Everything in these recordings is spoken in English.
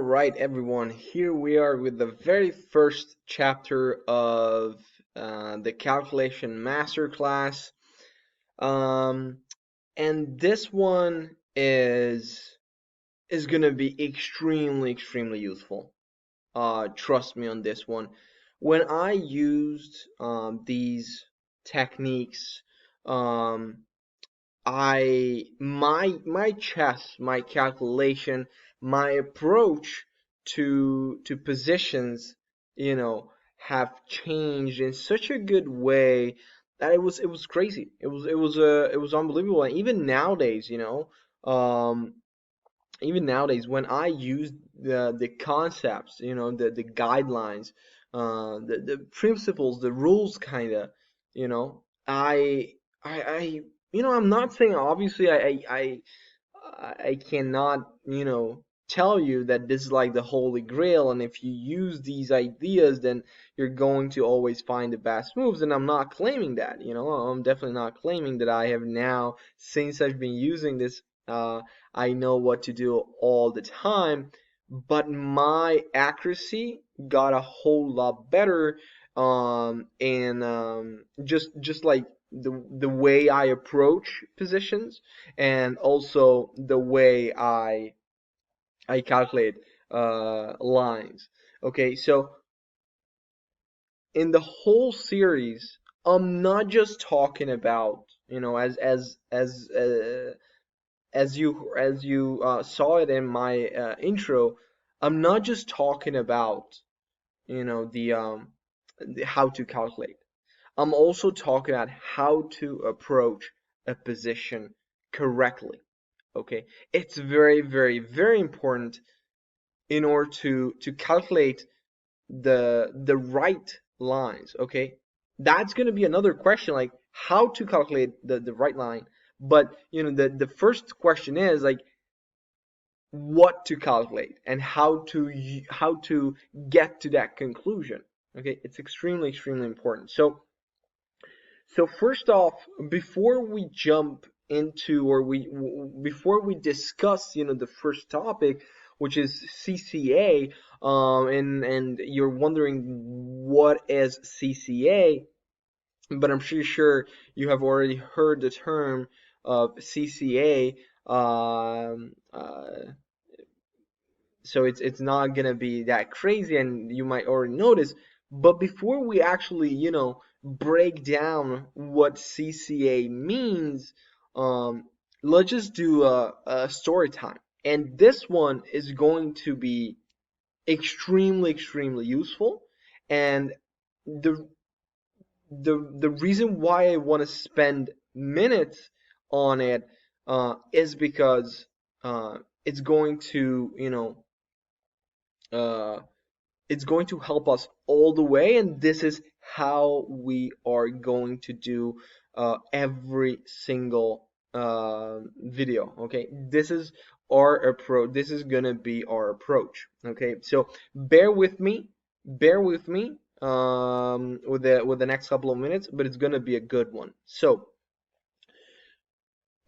right, everyone. Here we are with the very first chapter of the Calculation Masterclass. Um, and this one is gonna be extremely useful. Trust me on this one. When I used these techniques, um, my calculation, my approach to positions, have changed in such a good way that it was crazy. It was unbelievable. And even nowadays when I use the concepts, the guidelines, the principles, the rules, kind of, I I'm not saying, obviously, I cannot, tell you that this is like the holy grail, and if you use these ideas, then you're going to always find the best moves. And I'm not claiming that, I'm definitely not claiming that I have now, since I've been using this, I know what to do all the time. But my accuracy got a whole lot better, and just like the way I approach positions, and also the way I calculate lines. Okay, so in the whole series, I'm not just talking about, as you saw it in my intro. I'm not just talking about, the how to calculate. I'm also talking about how to approach a position correctly. Okay, it's very important in order to calculate the right lines. Okay, that's going to be another question, like how to calculate the right line. But the first question is like what to calculate and how to get to that conclusion. Okay, it's extremely important. So first off, before we jump into, or before we discuss, the first topic, which is CCA, and you're wondering what is CCA, but I'm pretty sure you have already heard the term of CCA. So it's not gonna be that crazy, and you might already notice. But before we actually, break down what CCA means, let's just do a story time. And this one is going to be extremely useful. And the the reason why I want to spend minutes on it is because it's going to, uh, it's going to help us all the way, and this is how we are going to do every single video. Okay, this is our approach. This is gonna be our approach. Okay, so bear with me with the next couple of minutes, but it's gonna be a good one. So,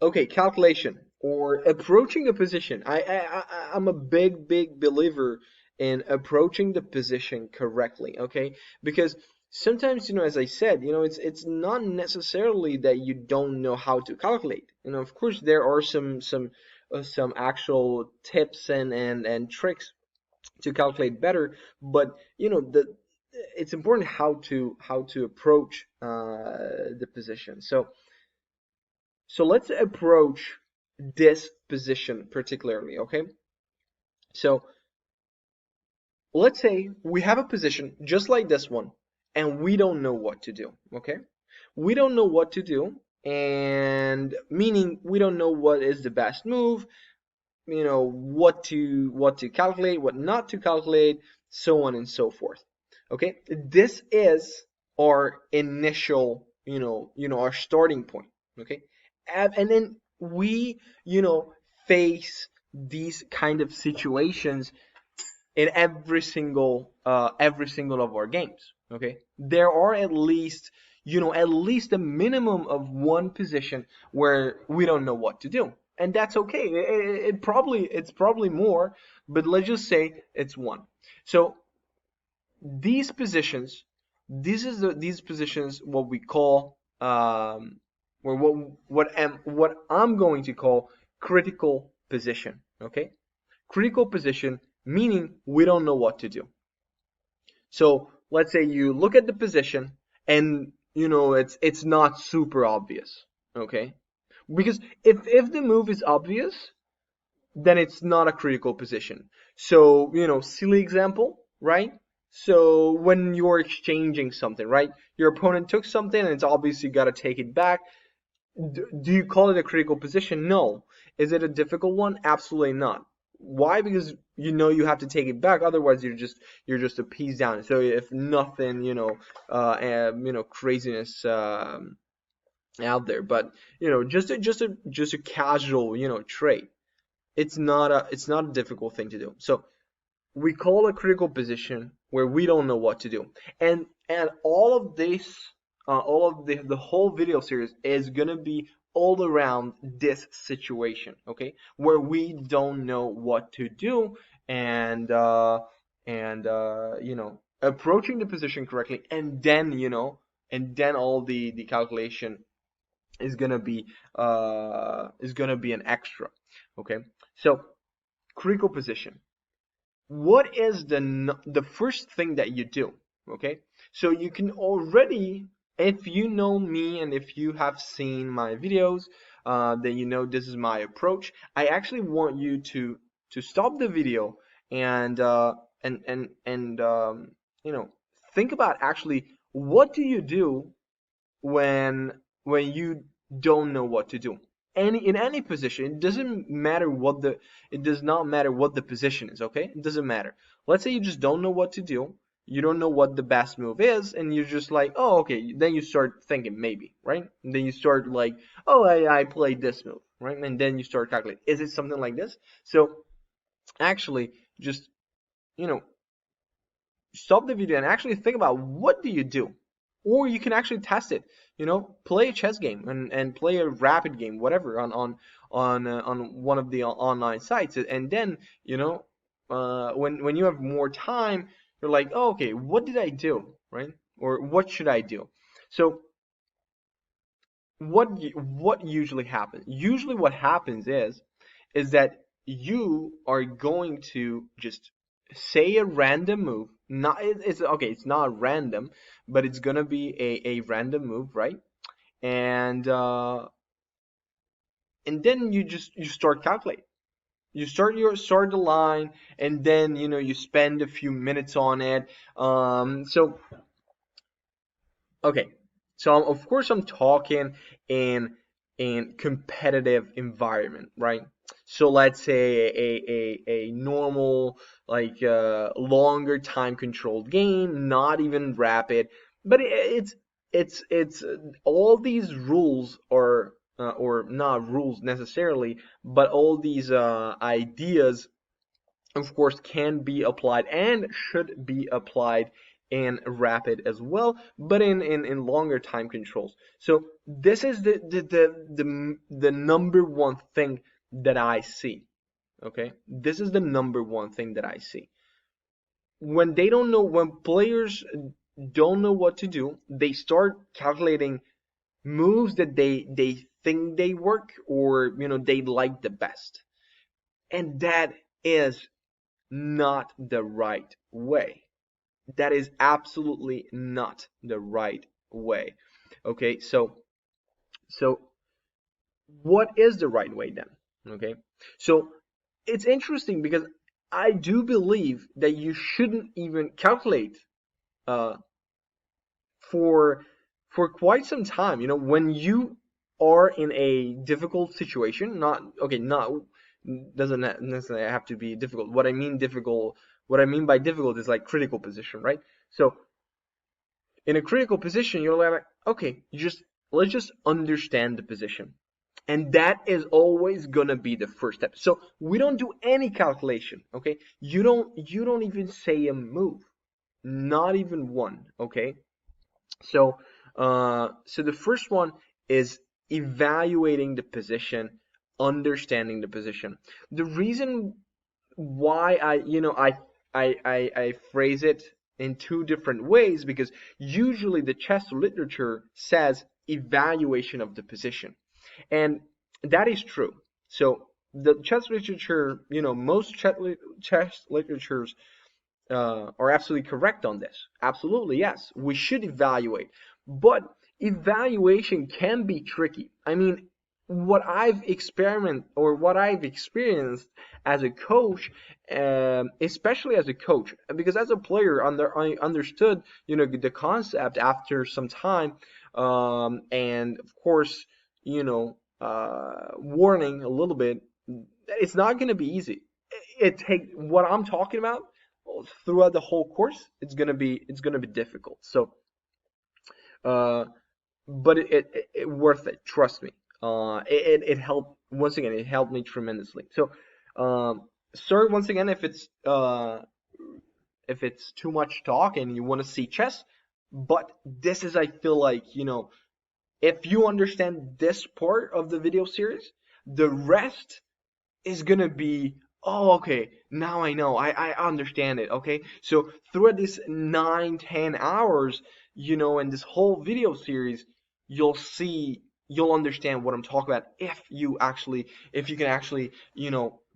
okay, calculation or approaching a position. I'm a big believer in approaching the position correctly, okay? Because sometimes, as I said, it's not necessarily that you don't know how to calculate. Of course, there are some actual tips and tricks to calculate better, but it's important how to approach the position. So let's approach this position particularly, okay? So let's say we have a position just like this one, and we don't know what to do, okay? We don't know what to do, and meaning we don't know what is the best move, what to calculate, what not to calculate, so on and so forth. Okay? This is our initial, our starting point. Okay? And then we, face these kind of situations in every single of our games. Okay? There are at least a minimum of one position where we don't know what to do. and that's okay. It's probably more, but let's just say it's 1. So these positions, these positions, what we call or what I'm going to call critical position. Okay, critical position meaning we don't know what to do. So let's say you look at the position and it's not super obvious. Okay, because if the move is obvious, then it's not a critical position. So, silly example, right? So when you're exchanging something, right? Your opponent took something and it's obvious you got to take it back. Do you call it a critical position? No. Is it a difficult one? Absolutely not. Why? Because you have to take it back. Otherwise, you're just a piece down. So if nothing, craziness out there, but just a casual, trade. It's not a difficult thing to do. So we call a critical position where we don't know what to do. And all of this, all of the whole video series is gonna be all around this situation, okay, where we don't know what to do, and approaching the position correctly, and then all the calculation is gonna be an extra, okay. So critical position, what is the first thing that you do? Okay, so you can already, if you know me and if you have seen my videos, then this is my approach. I actually want you to stop the video and think about actually what do you do when you don't know what to do. In any position, it does not matter what the position is, okay? It doesn't matter. Let's say you just don't know what to do, you don't know what the best move is, and you're just like, oh, okay, then you start thinking maybe, right? And then you start like, oh, I played this move, right? And then you start calculating, is it something like this? So actually just you know stop the video and actually think about what do you do, or you can actually test it. Play a chess game and play a rapid game, whatever, on one of the online sites, and then when you have more time, you're like, oh, okay, what did I do, right? Or what should I do? So what usually happens? Usually, what happens is that you are going to just say a random move. Not it's okay. It's not random, but it's gonna be a random move, right? And then you start calculating. You start the line, and then you spend a few minutes on it. So okay, so of course I'm talking in competitive environment, right? So let's say a normal, like longer time controlled game, not even rapid, but it's all these rules are or not rules necessarily, but all these ideas of course can be applied and should be applied in rapid as well, but in longer time controls. So this is the number one thing that I see. Okay, this is the number one thing that I see. When players don't know what to do, they start calculating moves that they think they work, or they like the best, and that is not the right way. That is absolutely not the right way. Okay, so what is the right way then? Okay, so it's interesting because I do believe that you shouldn't even calculate uh, for quite some time. When you are in a difficult situation, not doesn't necessarily have to be difficult. What I mean by difficult is like critical position, right? So in a critical position, you're like, okay, let's just understand the position. And that is always gonna be the first step. So we don't do any calculation, okay? You don't even say a move. Not even one, okay? So the first one is evaluating the position understanding the position. The reason why I phrase it in two different ways, because usually the chess literature says evaluation of the position, and that is true. So the chess literature, most chess literatures are absolutely correct on this. Absolutely, yes, we should evaluate, but evaluation can be tricky. I mean, what I've experienced as a coach, especially as a coach, because as a player, I understood, the concept after some time, and of course, warning a little bit, it's not going to be easy. It take what I'm talking about throughout the whole course. It's gonna be difficult. So, uh, but it worth it. Trust me. It helped once again. It helped me tremendously. So, sorry once again if it's too much talk and you want to see chess, but this is, I feel like, if you understand this part of the video series, the rest is gonna be, oh, okay, now I know, I understand it. Okay, so throughout this 9-10 hours, in this whole video series, you'll understand what I'm talking about if you can actually,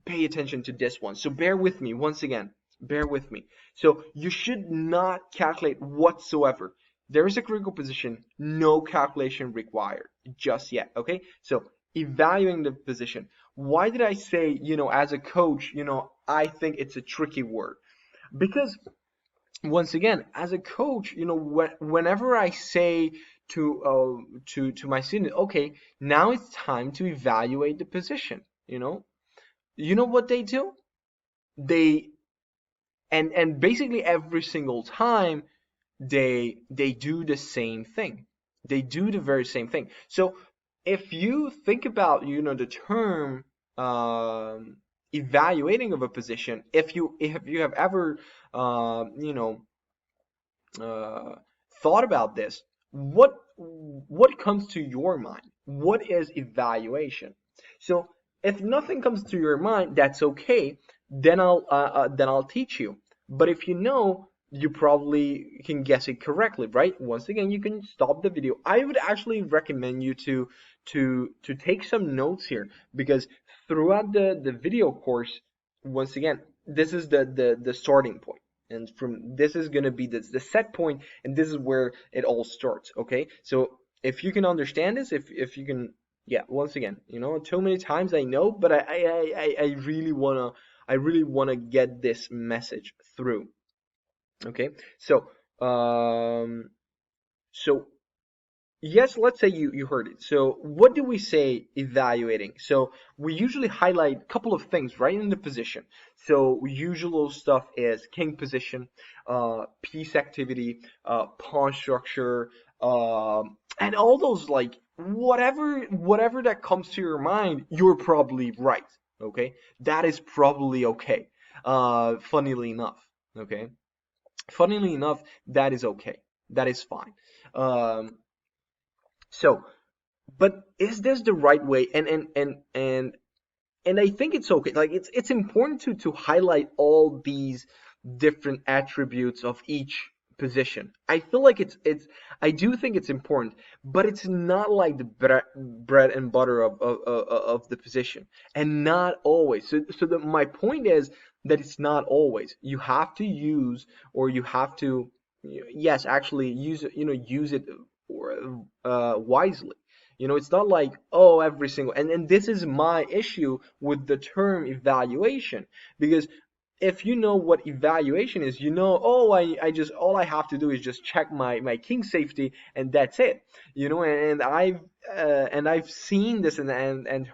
pay attention to this one. So bear with me once again, bear with me. So you should not calculate whatsoever. There is a critical position, no calculation required just yet. Okay, so evaluating the position. Why did I say, as a coach, I think it's a tricky word? Because once again, as a coach, whenever I say to my student, okay, now it's time to evaluate the position, what they do? They and basically every single time they do the same thing. They do the very same thing. So if you think about, the term, evaluating of a position, if you have ever, uh, thought about this, what comes to your mind? What is evaluation? So if nothing comes to your mind, that's okay. Then I'll teach you. But if you know, you probably can guess it correctly, right? Once again, you can stop the video. I would actually recommend you to take some notes here, because throughout the video course, once again, this is the starting point, and from this is going to be the set point, and this is where it all starts. Okay, so if you can understand this, if you can, yeah, once again, too many times I know, but I really wanna get this message through. Okay, so, so yes, let's say you heard it. So what do we say evaluating? So we usually highlight a couple of things right in the position. So usual stuff is king position, piece activity, pawn structure, and all those, like, whatever that comes to your mind, you're probably right. Okay, that is probably okay. Funnily enough, okay, funnily enough, that is okay. That is fine. Um, so, but is this the right way? And I think it's okay. Like, it's important to highlight all these different attributes of each position. I feel like I do think it's important, but it's not like the bread and butter of the position, and not always. So my point is that it's not always. You have to use, or you have to, yes, actually use it, use it, wisely. It's not like, oh, every single, and this is my issue with the term evaluation, because if you know what evaluation is, oh, I just, all I have to do is just check my king safety, and that's it. And I've seen this, and I've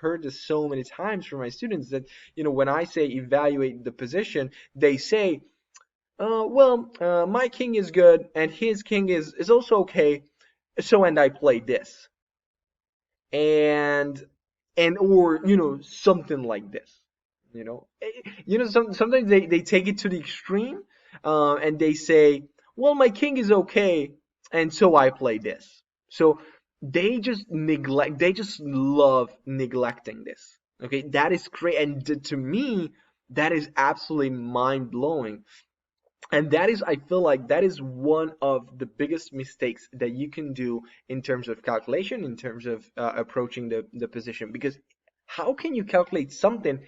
heard this so many times from my students, that when I say evaluate the position, they say, well, my king is good and his king is also okay, so, and I play this, and or something like this. Sometimes they take it to the extreme, and they say, well, my king is okay, and so I play this. So they just love neglecting this. Okay, that is great, and to me, that is absolutely mind blowing. And that is, I feel like that is one of the biggest mistakes that you can do in terms of calculation, in terms of approaching the position. Because how can you calculate something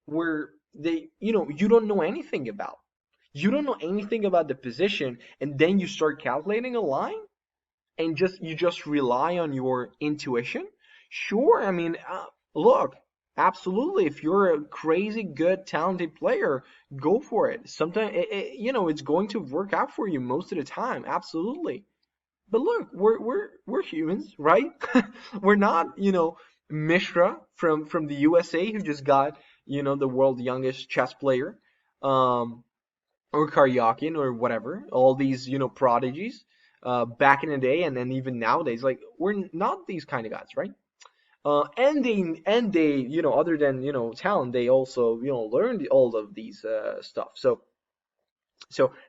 where you don't know anything about? You don't know anything about the position, and then you start calculating a line, and you just rely on your intuition. Sure, I mean, look, absolutely, if you're a crazy good talented player, go for it. Sometimes it's going to work out for you most of the time, absolutely. But look, we're humans, right? We're not, Mishra from the USA, who just got, the world's youngest chess player, um or Karyakin or whatever, all these, prodigies back in the day, and then even nowadays, like, we're not these kind of guys, right? And they, other than, talent, they also, learned all of these stuff. So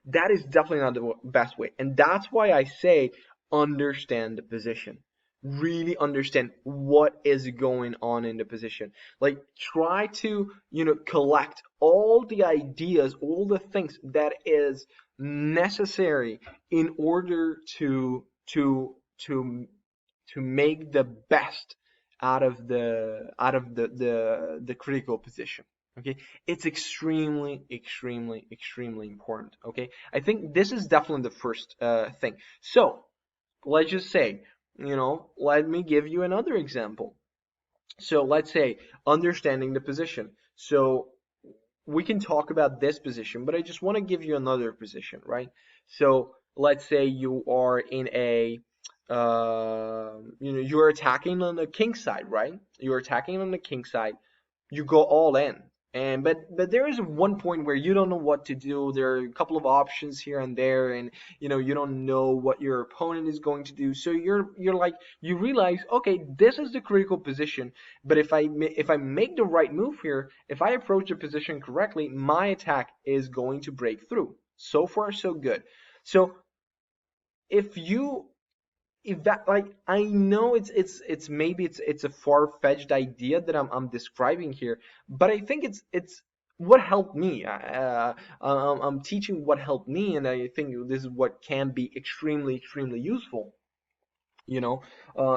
that is definitely not the best way. And that's why I say understand the position. Really understand what is going on in the position. Like, try to, collect all the ideas, all the things that is necessary in order to make the best out of the critical position. Okay, it's extremely, extremely, extremely important. Okay, I think this is definitely the first thing. So let's just say, let me give you another example. So let's say understanding the position. So we can talk about this position, but I just want to give you another position, right? So let's say you are in a, you're attacking on the king side, right? You're attacking on the king side. You go all in. And but there is one point where you don't know what to do. There are a couple of options here and there, and you don't know what your opponent is going to do. So you're like, you realize, okay, this is the critical position. But if I make the right move here, if I approach the position correctly, my attack is going to break through. So far, so good. So if you if that, like, I know it's maybe it's a far-fetched idea that I'm describing here, but I think it's what helped me. I'm teaching what helped me, and I think this is what can be extremely, extremely useful. You know,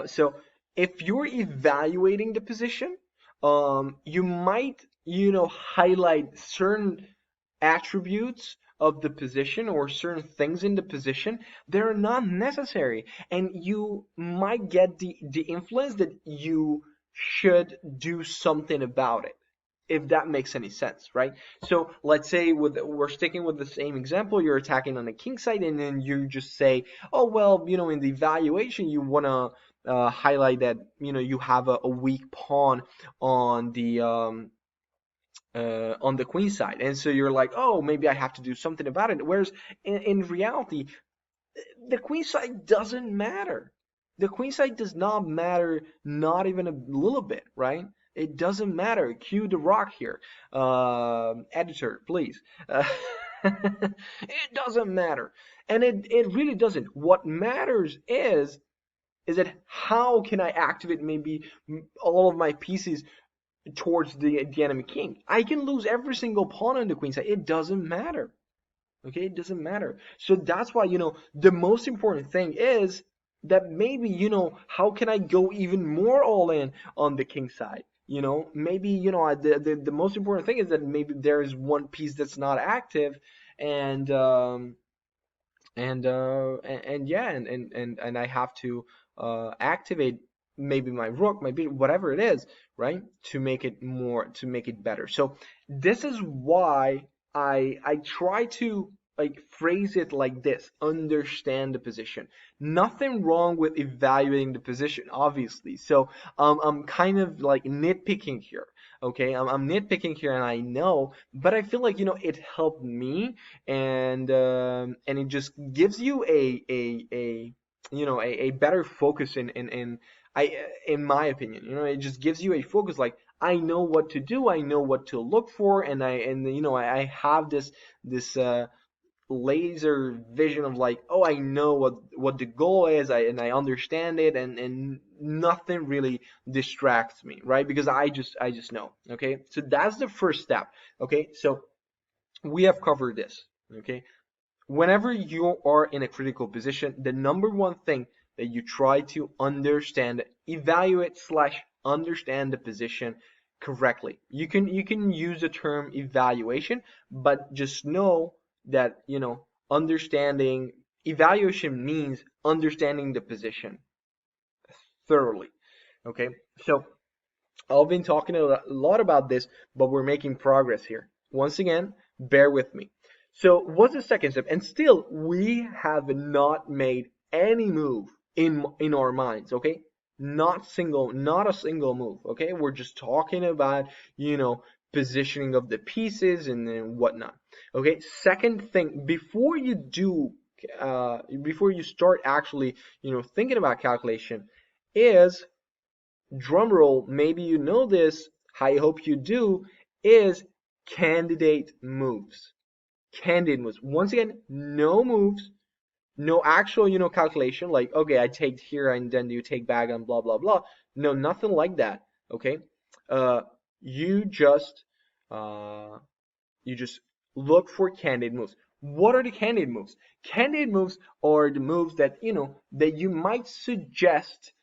so if you're evaluating the position, you might, highlight certain attributes of the position or certain things in the position that are not necessary, and you might get the influence that you should do something about it, if that makes any sense, right? So let's say we're sticking with the same example. You're attacking on the king side, and then you just say, oh well, in the evaluation you want to highlight that you have a weak pawn on the queen side, and so you're like, oh, maybe I have to do something about it. Whereas in reality, the queen side doesn't matter. The queen side does not matter, not even a little bit, right? It doesn't matter. Cue the rock here, editor, please. It doesn't matter, and it really doesn't. What matters is that how can I activate maybe all of my pieces towards the enemy king. I can lose every single pawn on the queen side. It doesn't matter. Okay, it doesn't matter. So that's why, the most important thing is that maybe, how can I go even more all in on the king side? Maybe, the most important thing is that maybe there is one piece that's not active, and yeah, and I have to activate maybe my rook, maybe whatever it is, right, to make it better. So this is why I try to, like, phrase it like this: understand the position. Nothing wrong with evaluating the position, obviously. So I'm kind of like nitpicking here. Okay, I'm nitpicking here, and I know, but I feel like, it helped me, and it just gives you a better focus in my opinion. It just gives you a focus, like, I know what to do, I know what to look for, and I have this laser vision of like, oh, I know what the goal is, and I understand it, and nothing really distracts me, right? Because I just know. Okay, so that's the first step. Okay, so we have covered this. Okay, whenever you are in a critical position, the number one thing that you try to understand, evaluate slash understand the position correctly. You can use the term evaluation, but just know that, understanding evaluation means understanding the position thoroughly. Okay, so I've been talking a lot about this, but we're making progress here. Once again, bear with me. So what's the second step? And still, we have not made any move in our minds, okay? Not a single move, okay? We're just talking about, positioning of the pieces and then whatnot. Okay, second thing, before you start actually, thinking about calculation, is drum roll, maybe you know this, I hope you do, is candidate moves. Candidate moves. Once again, no moves, no actual, calculation, like, okay, I take here and then you take back and blah, blah, blah. No, nothing like that, okay? Uh, you just, uh, you just look for candidate moves. What are the candidate moves? Candidate moves are the moves that that you might suggest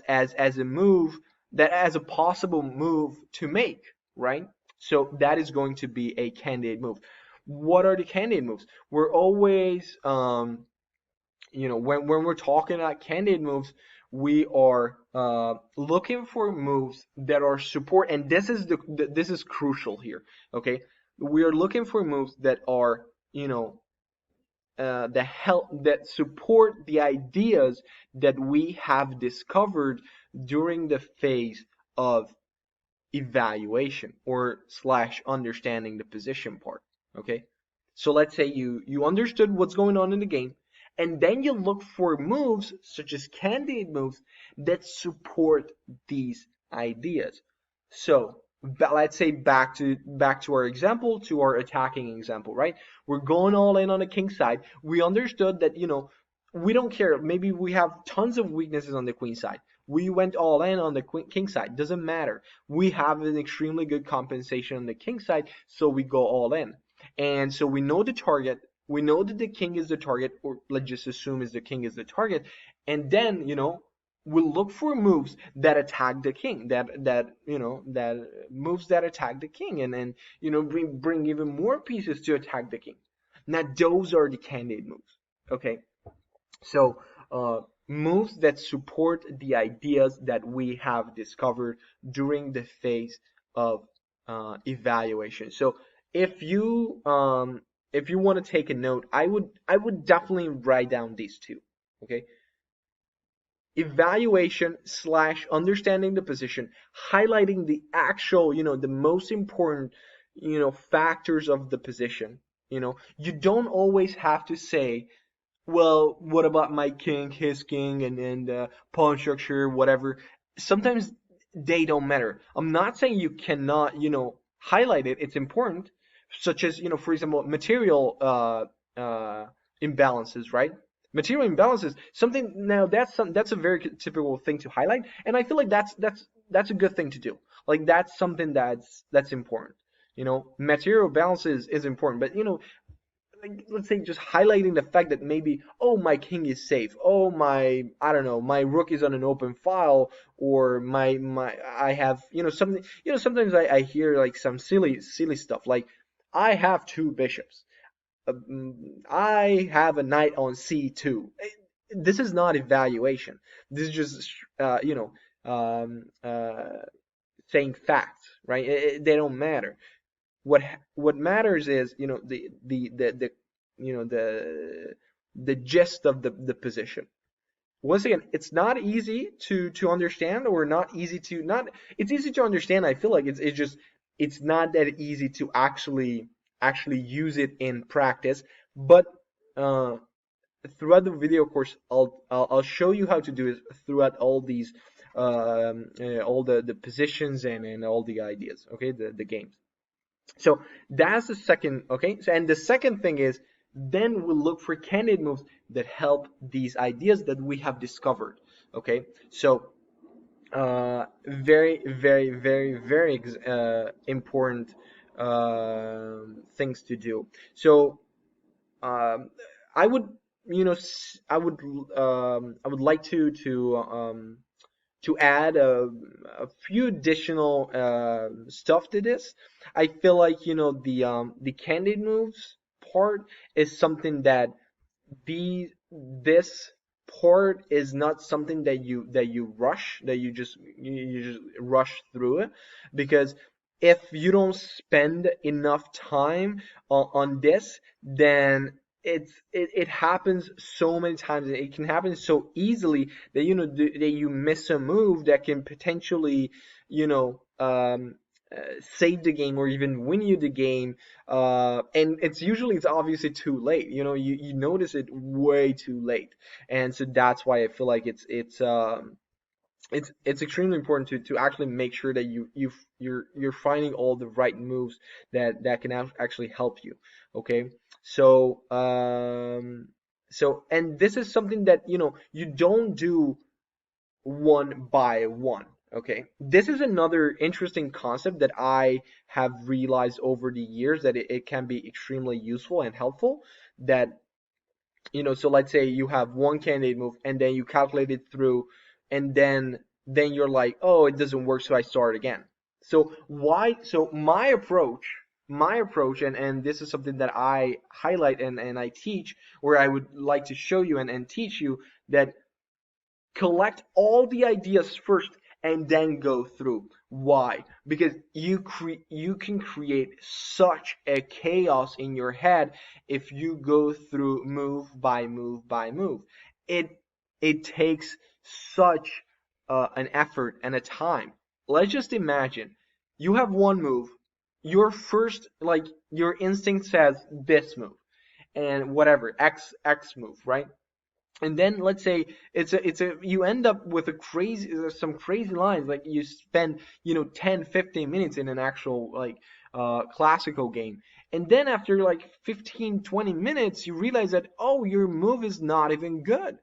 as a move, that as a possible move to make, right? So that is going to be a candidate move. What are the candidate moves? We're always when we're talking about candidate moves, we are looking for moves that are support, and this is crucial here. Okay, we are looking for moves that are that support the ideas that we have discovered during the phase of evaluation or slash understanding the position part. Okay, so let's say you understood what's going on in the game, and then you look for moves such as candidate moves that support these ideas. So let's say back to our example, to our attacking example, right? We're going all in on the king side. We understood that we don't care. Maybe we have tons of weaknesses on the queen side. We went all in on the king side. Doesn't matter. We have an extremely good compensation on the king side, so we go all in. And so we know the target. We know that the king is the target, or let's just assume is the king is the target. And then, we'll look for moves that attack the king, that moves that attack the king, and then, bring even more pieces to attack the king. Now, those are the candidate moves. Okay. So, moves that support the ideas that we have discovered during the phase of evaluation. So, if you want to take a note, I would definitely write down these two. Okay, evaluation slash understanding the position, highlighting the actual, the most important, factors of the position. You don't always have to say, well, what about my king, his king, and pawn structure, whatever. Sometimes they don't matter. I'm not saying you cannot, highlight it. It's important, such as, for example, material imbalances, right? Material imbalances, something now that's a very typical thing to highlight, and I feel like that's a good thing to do. Like that's something that's important. Material balances is important, but like, let's say just highlighting the fact that maybe, oh, my king is safe, oh, I don't know, my rook is on an open file, or my I have, something, sometimes I hear like some silly stuff like, I have two bishops, I have a knight on c2. This is not evaluation. This is just saying facts, right? They don't matter. What matters is, the the gist of the position. Once again, it's not easy to understand, or not easy to not it's easy to understand. I feel like it's just, it's not that easy to actually use it in practice. But uh, throughout the video course, I'll show you how to do it throughout all these all the positions and all the ideas. Okay, the games. So that's the second, okay? So, and the second thing is, then we look for candidate moves that help these ideas that we have discovered, okay? So very, very, very, very important things to do. So um, I would, I would like to add a few additional stuff to this. I feel like the candid moves part is something that the this part is not something that you rush, that you just rush through it, because if you don't spend enough time on this, then it happens so many times. It can happen so easily that that you miss a move that can potentially you know um save the game or even win you the game, and it's obviously too late. You notice it way too late, and so that's why I feel like it's extremely important to actually make sure that you're finding all the right moves that can actually help you. Okay, so and this is something that you don't do one by one. Okay, this is another interesting concept that I have realized over the years, that it can be extremely useful and helpful. That so let's say you have one candidate move and then you calculate it through, and then you're like, oh, it doesn't work, so I start again. So why so my approach, and this is something that I highlight and I teach, where I would like to show you and teach you, that collect all the ideas first and then go through. Why? Because you can create such a chaos in your head if you go through move by move by move. It takes such an effort and a time. Let's just imagine you have one move. Your first, like, your instinct says this move, and whatever, X move, right? And then let's say it's a you end up with a crazy some crazy lines, like you spend 10 15 minutes in an actual, like, classical game, and then after like 15 20 minutes you realize that, oh, your move is not even good.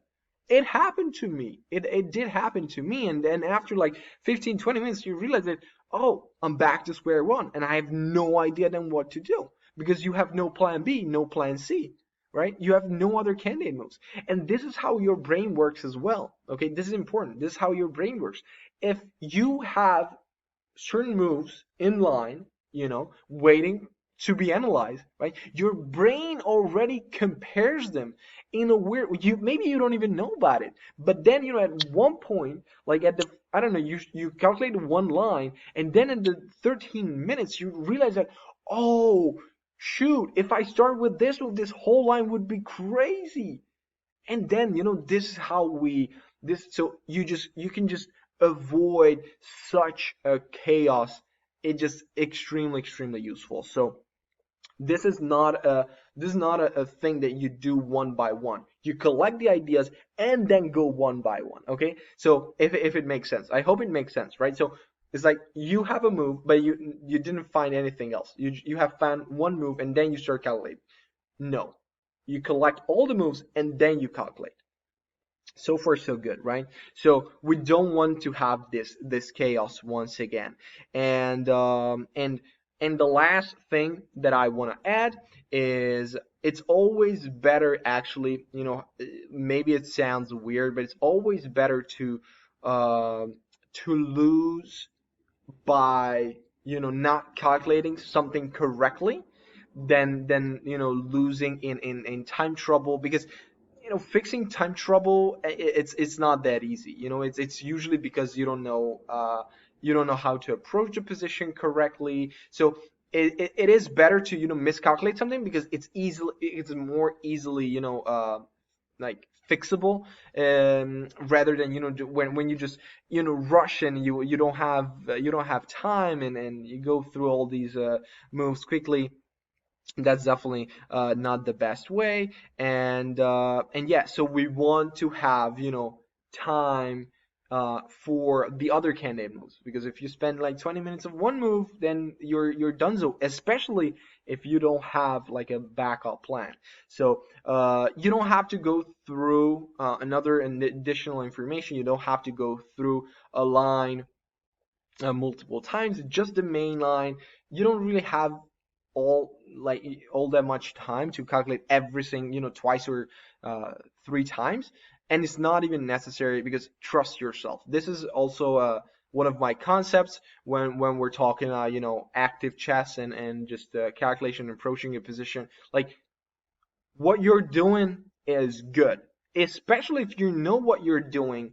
It happened to me. It did happen to me. And then after like 15 20 minutes you realize that, oh, I'm back to square one and I have no idea then what to do, because you have no plan B, no plan C, right? You have no other candidate moves. And this is how your brain works as well. Okay, this is important. This is how your brain works. If you have certain moves in line, waiting to be analyzed, right? Your brain already compares them in a weird, maybe you don't even know about it. But then, at one point, like at the, I don't know, you calculate one line, and then in the 13 minutes you realize that, oh, shoot, if I start with this move, this whole line would be crazy. And then, this is how we this so you can just avoid such a chaos. It just extremely, extremely useful. So this is not a thing that you do one by one. You collect the ideas and then go one by one. Okay, so if it makes sense, I hope it makes sense, right? So it's like you have a move, but you didn't find anything else. You have found one move and then you start calculating. No, you collect all the moves and then you calculate. So far so good, right? So we don't want to have this chaos once again. And the last thing that I want to add is, it's always better, actually, maybe it sounds weird, but it's always better uh, to lose by not calculating something correctly, than losing in time trouble. Because fixing time trouble, it's not that easy. It's usually because you don't know how to approach the position correctly. So it is better to miscalculate something, because it's more easily like fixable, rather than when you just rush, and you don't have time, and you go through all these moves quickly. That's definitely not the best way. And yeah, so we want to have time for the other candidate moves, because if you spend like 20 minutes of one move, then you're donezo, especially if you don't have like a backup plan. So you don't have to go through another additional information. You don't have to go through a line multiple times, just the main line. You don't really have all that much time to calculate everything, twice or three times, and it's not even necessary, because trust yourself. This is also one of my concepts when we're talking active chess and just calculation and approaching a position. Like, what you're doing is good, especially if you know what you're doing,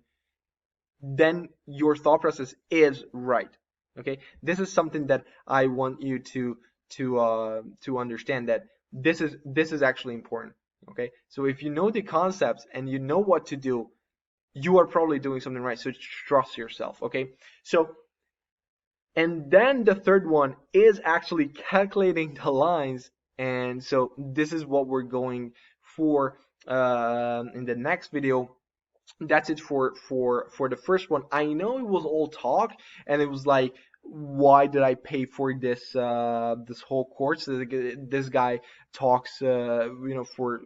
then your thought process is right. Okay, this is something that I want you to understand, that this is actually important. Okay, so if you know the concepts and you know what to do, you are probably doing something right. So trust yourself. Okay, so, and then the third one is actually calculating the lines, and so this is what we're going for in the next video. That's it for the first one. I know it was all talk, and it was like, why did I pay for this whole course? This guy talks for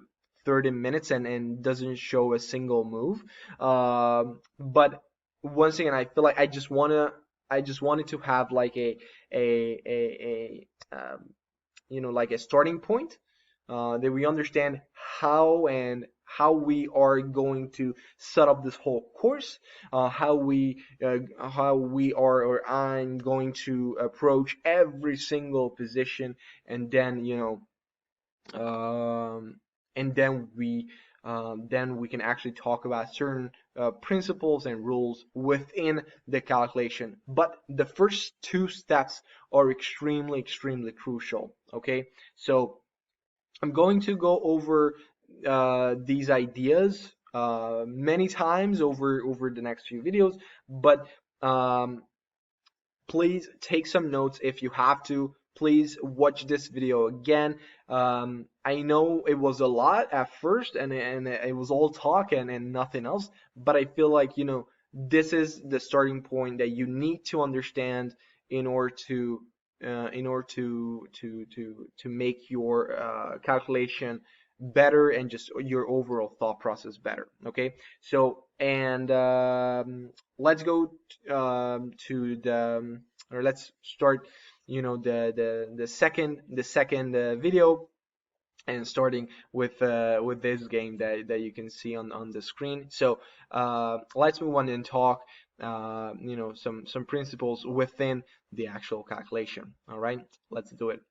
30 minutes and doesn't show a single move. But once again, I feel like I just wanted to have like like a starting point, that we understand how we are going to set up this whole course, how we are, or I'm going to approach every single position, and then um, and then we can actually talk about certain principles and rules within the calculation. But the first two steps are extremely, extremely crucial. Okay, so I'm going to go over these ideas many times over the next few videos, but um, please take some notes if you have to. Please watch this video again. I know it was a lot at first, and it was all talk and nothing else, but I feel like this is the starting point that you need to understand in order to make your calculation better, and just your overall thought process better. Okay, so, and let's go to the or let's start the second video, and starting with this game that you can see on the screen. So let's move on and talk some principles within the actual calculation. All right, let's do it.